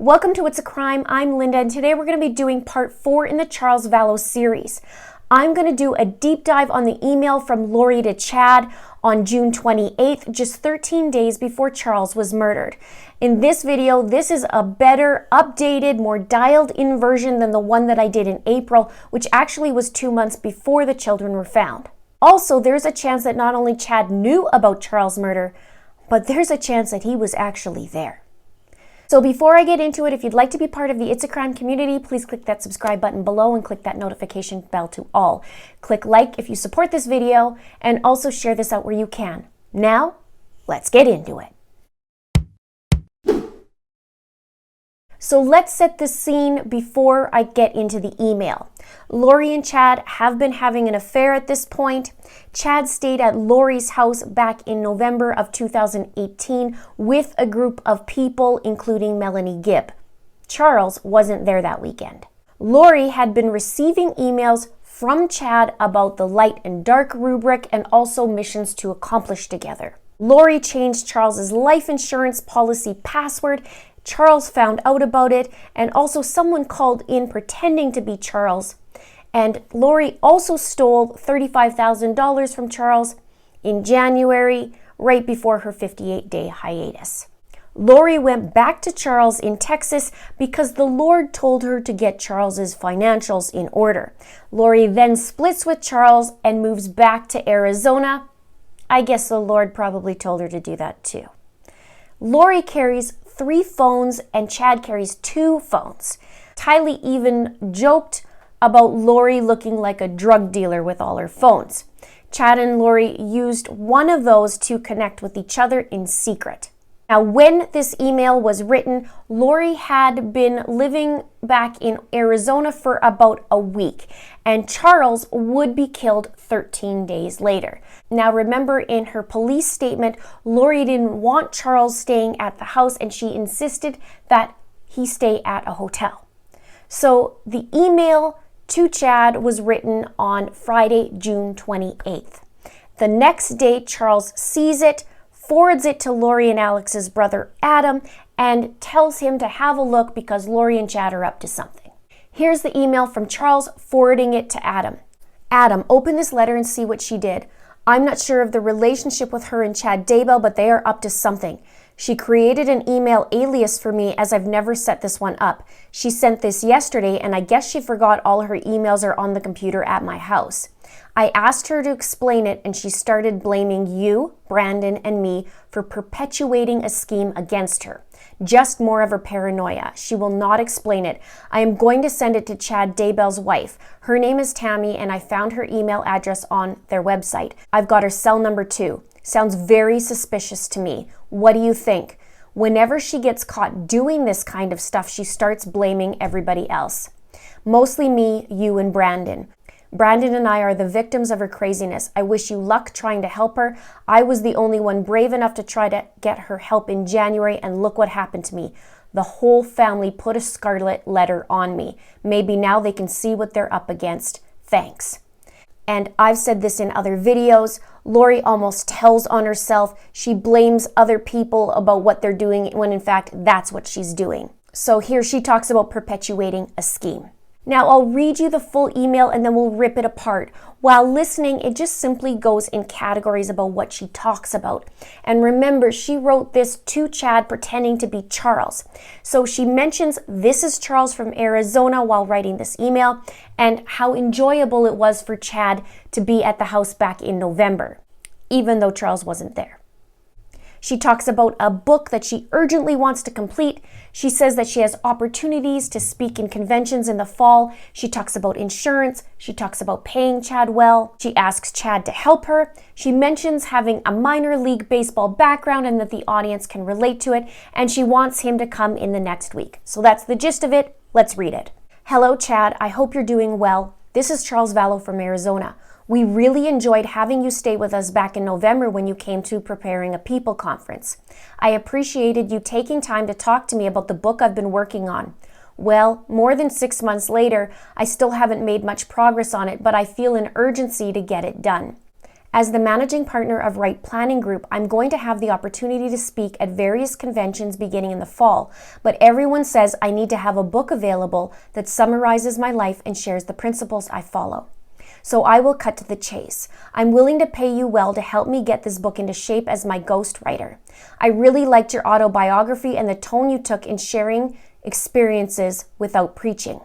Welcome to It's a Crime. I'm Linda, and today we're going to be doing part 4 in the Charles Vallow series. I'm going to do a deep dive on the email from Lori to Chad on June 28th, just 13 days before Charles was murdered. In this video, this is a better, updated, more dialed-in version than the one that I did in April, which actually was 2 months before the children were found. Also, there's a chance that not only Chad knew about Charles' murder, but there's a chance that he was actually there. So before I get into it, if you'd like to be part of the It's a Crime community, please click that subscribe button below and click that notification bell to all. Click like if you support this video, and also share this out where you can. Now, let's get into it. So let's set the scene before I get into the email. Lori and Chad have been having an affair at this point. Chad stayed at Lori's house back in November of 2018 with a group of people, including Melanie Gibb. Charles wasn't there that weekend. Lori had been receiving emails from Chad about the light and dark rubric and also missions to accomplish together. Lori changed Charles's life insurance policy password. Charles found out about it, and also someone called in pretending to be Charles. And Lori also stole $35,000 from Charles in January, right before her 58-day hiatus. Lori went back to Charles in Texas because the Lord told her to get Charles's financials in order. Lori then splits with Charles and moves back to Arizona. I guess the Lord probably told her to do that too. Lori carries 3 phones and Chad carries 2 phones. Tylee even joked about Lori looking like a drug dealer with all her phones. Chad and Lori used one of those to connect with each other in secret. Now, when this email was written, Lori had been living back in Arizona for about a week, and Charles would be killed 13 days later. Now, remember, in her police statement, Lori didn't want Charles staying at the house, and she insisted that he stay at a hotel. So the email to Chad was written on Friday, June 28th. The next day, Charles sees it, forwards it to Lori and Alex's brother Adam, and tells him to have a look because Lori and Chad are up to something. Here's the email from Charles forwarding it to Adam. Adam, open this letter and see what she did. I'm not sure of the relationship with her and Chad Daybell, but they are up to something. She created an email alias for me as I've never set this one up. She sent this yesterday, and I guess she forgot all her emails are on the computer at my house. I asked her to explain it, and she started blaming you, Brandon, and me for perpetuating a scheme against her. Just more of her paranoia. She will not explain it. I am going to send it to Chad Daybell's wife. Her name is Tammy, and I found her email address on their website. I've got her cell number too. Sounds very suspicious to me. What do you think? Whenever she gets caught doing this kind of stuff, she starts blaming everybody else. Mostly me, you, and Brandon. Brandon and I are the victims of her craziness. I wish you luck trying to help her. I was the only one brave enough to try to get her help in January, and look what happened to me. The whole family put a scarlet letter on me. Maybe now they can see what they're up against. Thanks. And I've said this in other videos. Lori almost tells on herself. She blames other people about what they're doing when in fact that's what she's doing. So here she talks about perpetuating a scheme. Now, I'll read you the full email and then we'll rip it apart. While listening, it just simply goes in categories about what she talks about. And remember, she wrote this to Chad pretending to be Charles. So she mentions this is Charles from Arizona while writing this email, and how enjoyable it was for Chad to be at the house back in November, even though Charles wasn't there. She talks about a book that she urgently wants to complete. She says that she has opportunities to speak in conventions in the fall. She talks about insurance. She talks about paying Chad well. She asks Chad to help her. She mentions having a minor league baseball background and that the audience can relate to it. And she wants him to come in the next week. So that's the gist of it. Let's read it. Hello, Chad. I hope you're doing well. This is Charles Vallow from Arizona. We really enjoyed having you stay with us back in November when you came to preparing a people conference. I appreciated you taking time to talk to me about the book I've been working on. Well, more than 6 months later, I still haven't made much progress on it, but I feel an urgency to get it done. As the managing partner of Right Planning Group, I'm going to have the opportunity to speak at various conventions beginning in the fall, but everyone says I need to have a book available that summarizes my life and shares the principles I follow. So I will cut to the chase. I'm willing to pay you well to help me get this book into shape as my ghostwriter. I really liked your autobiography and the tone you took in sharing experiences without preaching.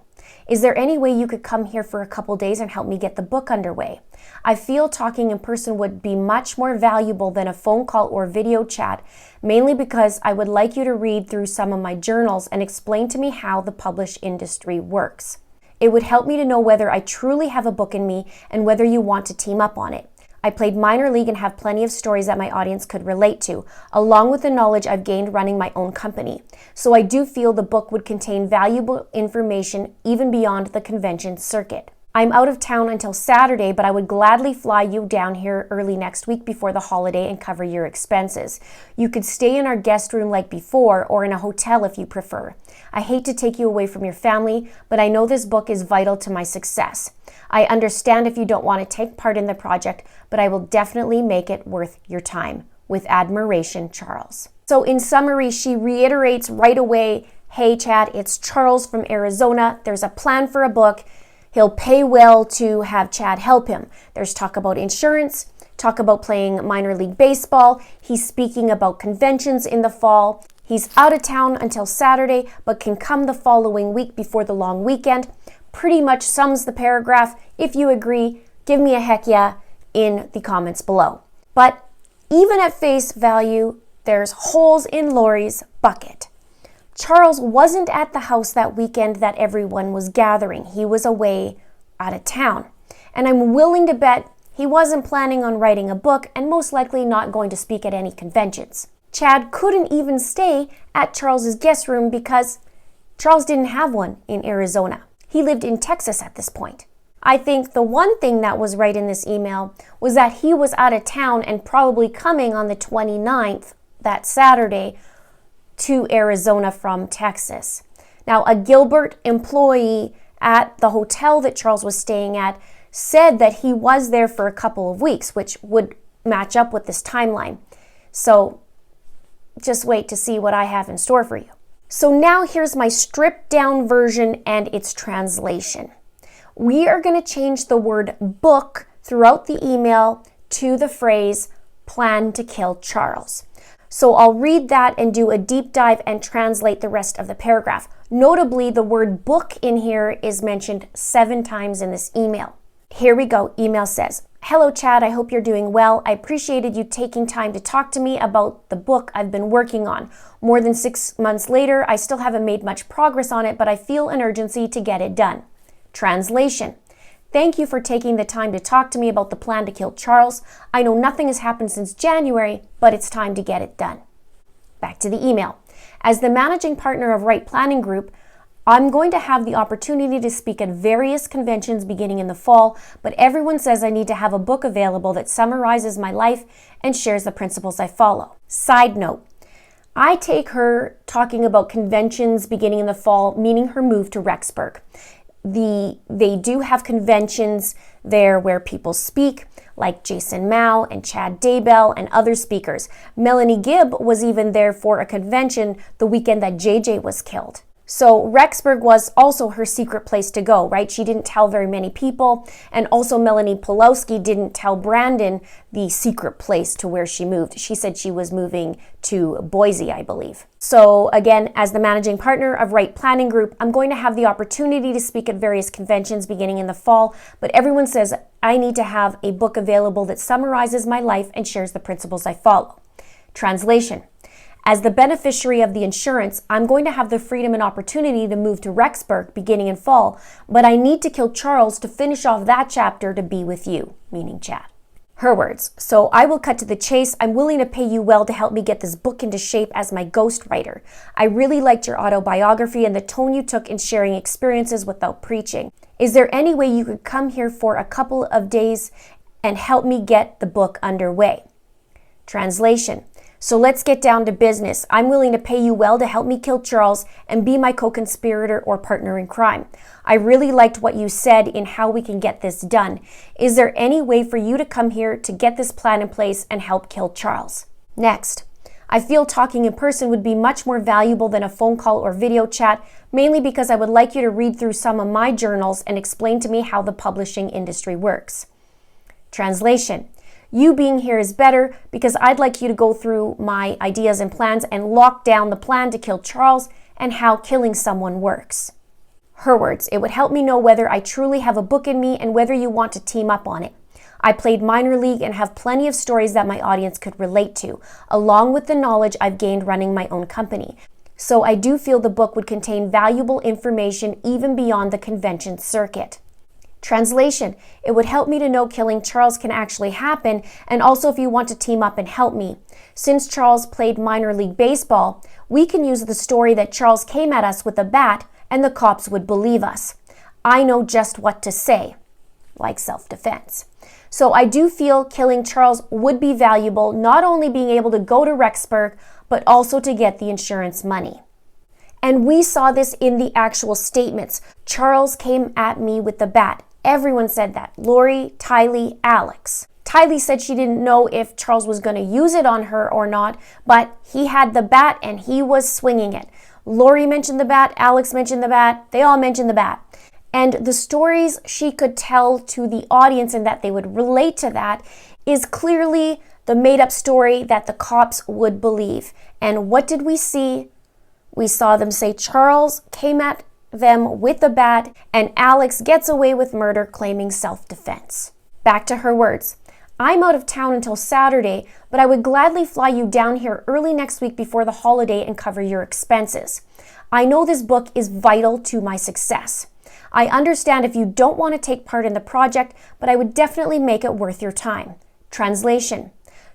Is there any way you could come here for a couple days and help me get the book underway? I feel talking in person would be much more valuable than a phone call or video chat, mainly because I would like you to read through some of my journals and explain to me how the published industry works. It would help me to know whether I truly have a book in me and whether you want to team up on it. I played minor league and have plenty of stories that my audience could relate to, along with the knowledge I've gained running my own company. So I do feel the book would contain valuable information even beyond the convention circuit. I'm out of town until Saturday, but I would gladly fly you down here early next week before the holiday and cover your expenses. You could stay in our guest room like before or in a hotel if you prefer. I hate to take you away from your family, but I know this book is vital to my success. I understand if you don't want to take part in the project, but I will definitely make it worth your time. With admiration, Charles. So in summary, she reiterates right away, hey Chad, it's Charles from Arizona. There's a plan for a book. He'll pay well to have Chad help him. There's talk about insurance, talk about playing minor league baseball. He's speaking about conventions in the fall. He's out of town until Saturday, but can come the following week before the long weekend. Pretty much sums the paragraph. If you agree, give me a heck yeah in the comments below. But even at face value, there's holes in Lori's bucket. Charles wasn't at the house that weekend that everyone was gathering. He was away out of town. And I'm willing to bet he wasn't planning on writing a book and most likely not going to speak at any conventions. Chad couldn't even stay at Charles's guest room because Charles didn't have one in Arizona. He lived in Texas at this point. I think the one thing that was right in this email was that he was out of town and probably coming on the 29th, that Saturday, to Arizona from Texas. Now, a Gilbert employee at the hotel that Charles was staying at said that he was there for a couple of weeks, which would match up with this timeline. So just wait to see what I have in store for you. So now here's my stripped down version and its translation. We are going to change the word book throughout the email to the phrase plan to kill Charles. So I'll read that and do a deep dive and translate the rest of the paragraph. Notably, the word book in here is mentioned 7 times in this email. Here we go. Email says, hello Chad, I hope you're doing well. I appreciated you taking time to talk to me about the book I've been working on. More than 6 months later, I still haven't made much progress on it, but I feel an urgency to get it done. Translation. Thank you for taking the time to talk to me about the plan to kill Charles. I know nothing has happened since January, but it's time to get it done. Back to the email. As the managing partner of Right Planning Group, I'm going to have the opportunity to speak at various conventions beginning in the fall, but everyone says I need to have a book available that summarizes my life and shares the principles I follow. Side note, I take her talking about conventions beginning in the fall, meaning her move to Rexburg. They do have conventions there where people speak, like Jason Mao and Chad Daybell and other speakers. Melanie Gibb was even there for a convention the weekend that JJ was killed. So Rexburg was also her secret place to go, right? She didn't tell very many people. And also Melanie Pulowski didn't tell Brandon the secret place to where she moved. She said she was moving to Boise, I believe. So again, as the managing partner of Right Planning Group, I'm going to have the opportunity to speak at various conventions beginning in the fall, but everyone says I need to have a book available that summarizes my life and shares the principles I follow. Translation. As the beneficiary of the insurance, I'm going to have the freedom and opportunity to move to Rexburg beginning in fall, but I need to kill Charles to finish off that chapter to be with you, meaning Chad. Her words, so I will cut to the chase. I'm willing to pay you well to help me get this book into shape as my ghostwriter. I really liked your autobiography and the tone you took in sharing experiences without preaching. Is there any way you could come here for a couple of days and help me get the book underway? Translation. So let's get down to business. I'm willing to pay you well to help me kill Charles and be my co-conspirator or partner in crime. I really liked what you said in how we can get this done. Is there any way for you to come here to get this plan in place and help kill Charles? Next, I feel talking in person would be much more valuable than a phone call or video chat, mainly because I would like you to read through some of my journals and explain to me how the publishing industry works. Translation. You being here is better because I'd like you to go through my ideas and plans and lock down the plan to kill Charles and how killing someone works. Her words, it would help me know whether I truly have a book in me and whether you want to team up on it. I played minor league and have plenty of stories that my audience could relate to, along with the knowledge I've gained running my own company. So I do feel the book would contain valuable information even beyond the convention circuit. Translation, it would help me to know killing Charles can actually happen, and also if you want to team up and help me. Since Charles played minor league baseball, we can use the story that Charles came at us with a bat and the cops would believe us. I know just what to say, like self-defense. So I do feel killing Charles would be valuable, not only being able to go to Rexburg, but also to get the insurance money. And we saw this in the actual statements. Charles came at me with the bat. Everyone said that. Lori, Tylee, Alex. Tylee said she didn't know if Charles was going to use it on her or not, but he had the bat and he was swinging it. Lori mentioned the bat, Alex mentioned the bat, they all mentioned the bat. And the stories she could tell to the audience and that they would relate to that is clearly the made-up story that the cops would believe. And what did we see? We saw them say Charles came at them with a bat and Alex gets away with murder claiming self-defense. Back to her words. I'm out of town until Saturday, but I would gladly fly you down here early next week before the holiday and cover your expenses. I know this book is vital to my success. I understand if you don't want to take part in the project, but I would definitely make it worth your time. Translation.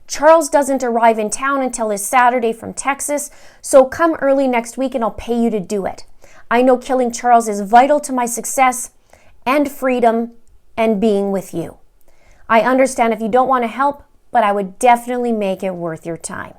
Charles doesn't arrive in town until this Saturday from Texas, so come early next week and I'll pay you to do it. I know killing Charles is vital to my success and freedom and being with you. I understand if you don't want to help, but I would definitely make it worth your time.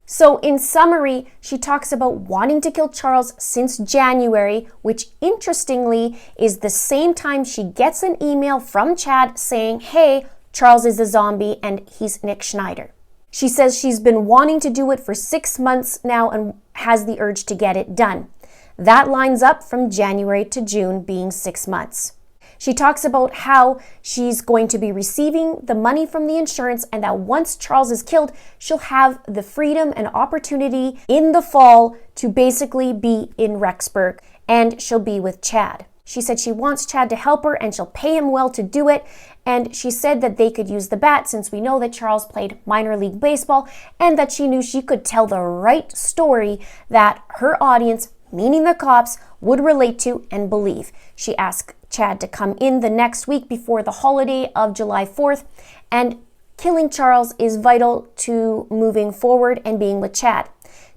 So in summary, she talks about wanting to kill Charles since January, which interestingly is the same time she gets an email from Chad saying, hey, Charles is a zombie and he's Nick Schneider. She says she's been wanting to do it for 6 months now and has the urge to get it done. That lines up from January to June being 6 months. She talks about how she's going to be receiving the money from the insurance and that once Charles is killed, she'll have the freedom and opportunity in the fall to basically be in Rexburg and she'll be with Chad. She said she wants Chad to help her and she'll pay him well to do it. And she said that they could use the bat since we know that Charles played minor league baseball and that she knew she could tell the right story that her audience, meaning the cops, would relate to and believe. She asked Chad to come in the next week before the holiday of July 4th, and killing Charles is vital to moving forward and being with Chad.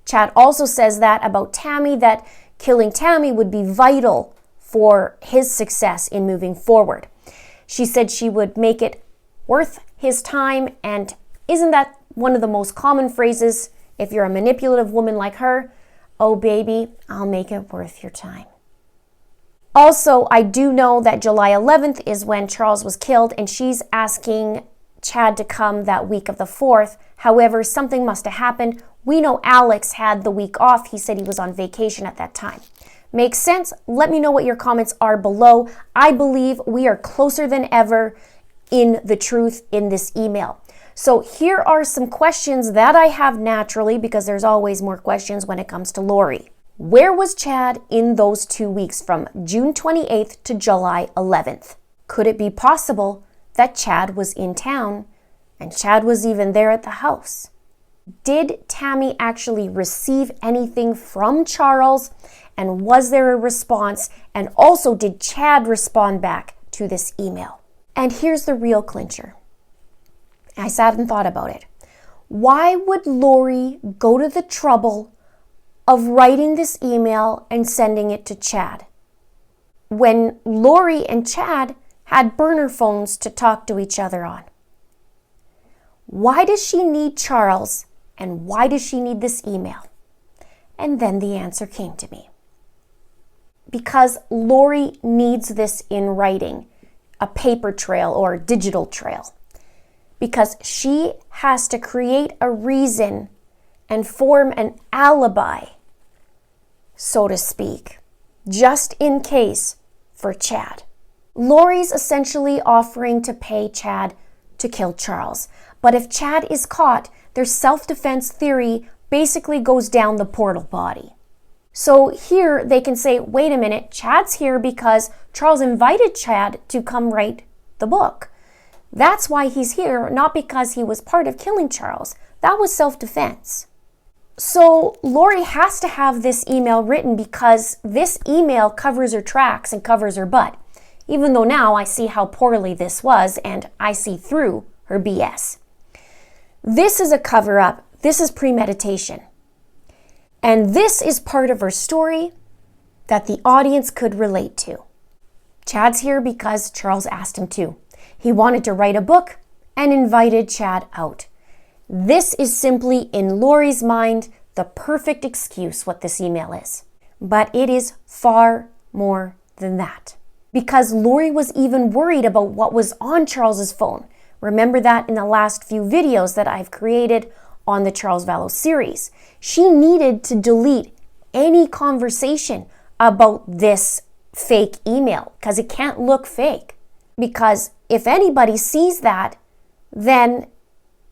Chad also says that about Tammy, that killing Tammy would be vital for his success in moving forward. She said she would make it worth his time, and isn't that one of the most common phrases if you're a manipulative woman like her? Oh baby, I'll make it worth your time. Also, I do know that July 11th is when Charles was killed and she's asking Chad to come that week of the 4th. However, something must have happened. We know Alex had the week off. He said he was on vacation at that time. Makes sense? Let me know what your comments are below. I believe we are closer than ever in the truth in this email. So here are some questions that I have naturally, because there's always more questions when it comes to Lori. Where was Chad in those 2 weeks from June 28th to July 11th? Could it be possible that Chad was in town and Chad was even there at the house? Did Tammy actually receive anything from Charles? And was there a response? And also, did Chad respond back to this email? And here's the real clincher. I sat and thought about it. Why would Lori go to the trouble of writing this email and sending it to Chad when Lori and Chad had burner phones to talk to each other on? Why does she need Charles And why does she need this email? And then the answer came to me. Because Lori needs this in writing, a paper trail or a digital trail. Because she has to create a reason and form an alibi, so to speak, just in case for Chad. Lori's essentially offering to pay Chad to kill Charles. But if Chad is caught, their self-defense theory basically goes down the portal body. So here they can say, wait a minute, Chad's here because Charles invited Chad to come write the book. That's why he's here, not because he was part of killing Charles. That was self-defense. So Lori has to have this email written because this email covers her tracks and covers her butt. Even though now I see how poorly this was and I see through her BS. This is a cover-up. This is premeditation. And this is part of her story that the audience could relate to. Chad's here because Charles asked him to. He wanted to write a book and invited Chad out. This is simply, in Lori's mind, the perfect excuse what this email is. But it is far more than that. Because Lori was even worried about what was on Charles's phone. Remember that in the last few videos that I've created on the Charles Vallow series. She needed to delete any conversation about this fake email because it can't look fake. Because if anybody sees that, then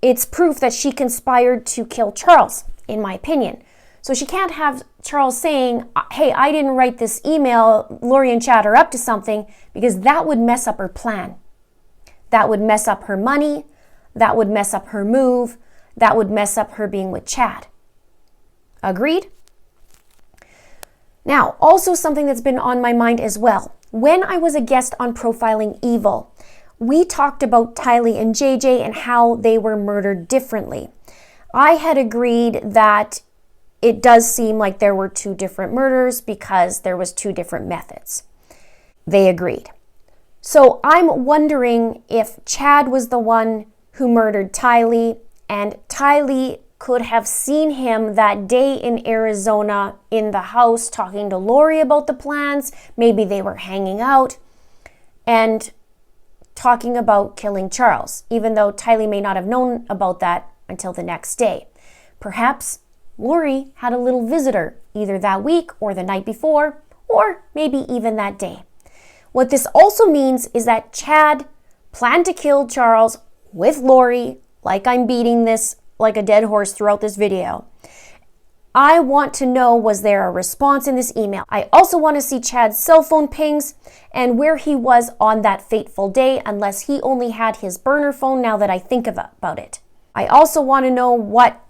it's proof that she conspired to kill Charles, in my opinion. So she can't have Charles saying, hey, I didn't write this email, Lori and Chad are up to something, because that would mess up her plan. That would mess up her money. That would mess up her move. That would mess up her being with Chad. Agreed? Now, also something that's been on my mind as well. When I was a guest on Profiling Evil, we talked about Tylee and JJ and how they were murdered differently. I had agreed that it does seem like there were two different murders because there was two different methods. They agreed. So I'm wondering if Chad was the one who murdered Tylee, and Tylee could have seen him that day in Arizona in the house talking to Lori about the plans. Maybe they were hanging out and talking about killing Charles, even though Tylee may not have known about that until the next day. Perhaps Lori had a little visitor either that week or the night before, or maybe even that day. What this also means is that Chad planned to kill Charles with Lori, like I'm beating this like a dead horse throughout this video. I want to know, was there a response in this email? I also want to see Chad's cell phone pings and where he was on that fateful day, unless he only had his burner phone now that I think about it. I also want to know what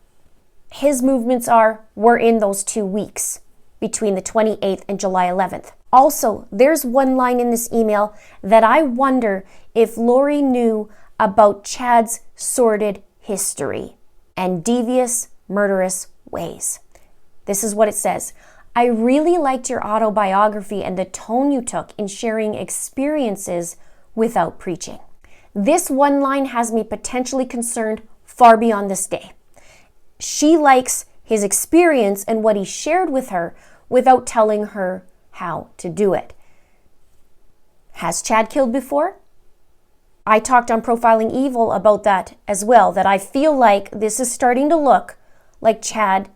his movements were in those 2 weeks between the 28th and July 11th. Also, there's one line in this email that I wonder if Lori knew about Chad's sordid history and devious, murderous ways. This is what it says. I really liked your autobiography and the tone you took in sharing experiences without preaching. This one line has me potentially concerned far beyond this day. She likes his experience and what he shared with her without telling her how to do it. Has Chad killed before? I talked on Profiling Evil about that as well, that I feel like this is starting to look like Chad,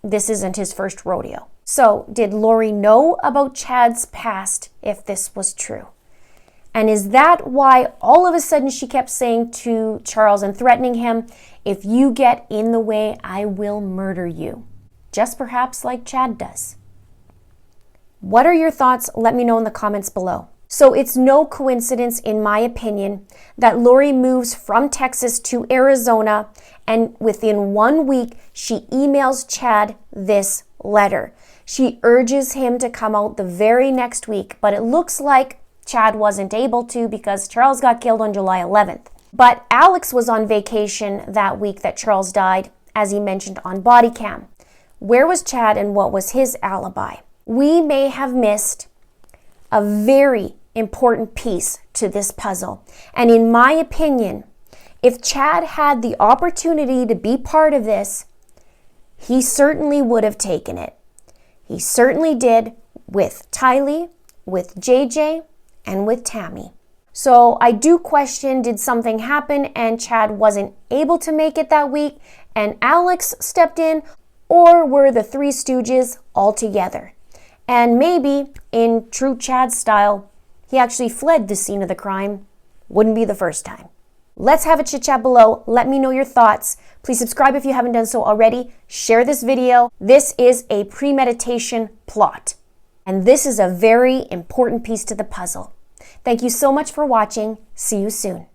this isn't his first rodeo. So, did Lori know about Chad's past if this was true? And is that why all of a sudden she kept saying to Charles and threatening him, if you get in the way, I will murder you? Just perhaps like Chad does. What are your thoughts? Let me know in the comments below. So it's no coincidence, in my opinion, that Lori moves from Texas to Arizona, and within 1 week, she emails Chad this letter. She urges him to come out the very next week, but it looks like Chad wasn't able to because Charles got killed on July 11th. But Alex was on vacation that week that Charles died, as he mentioned on body cam. Where was Chad and what was his alibi? We may have missed a very important piece to this puzzle. And in my opinion, If Chad had the opportunity to be part of this, he certainly would have taken it. He certainly did with Tylee, with JJ, and with Tammy. So I do question, did something happen and Chad wasn't able to make it that week and Alex stepped in, or were the Three Stooges all together? And maybe, in true Chad style, he actually fled the scene of the crime. Wouldn't be the first time. Let's have a chit chat below. Let me know your thoughts. Please subscribe if you haven't done so already. Share this video. This is a premeditation plot. And this is a very important piece to the puzzle. Thank you so much for watching. See you soon.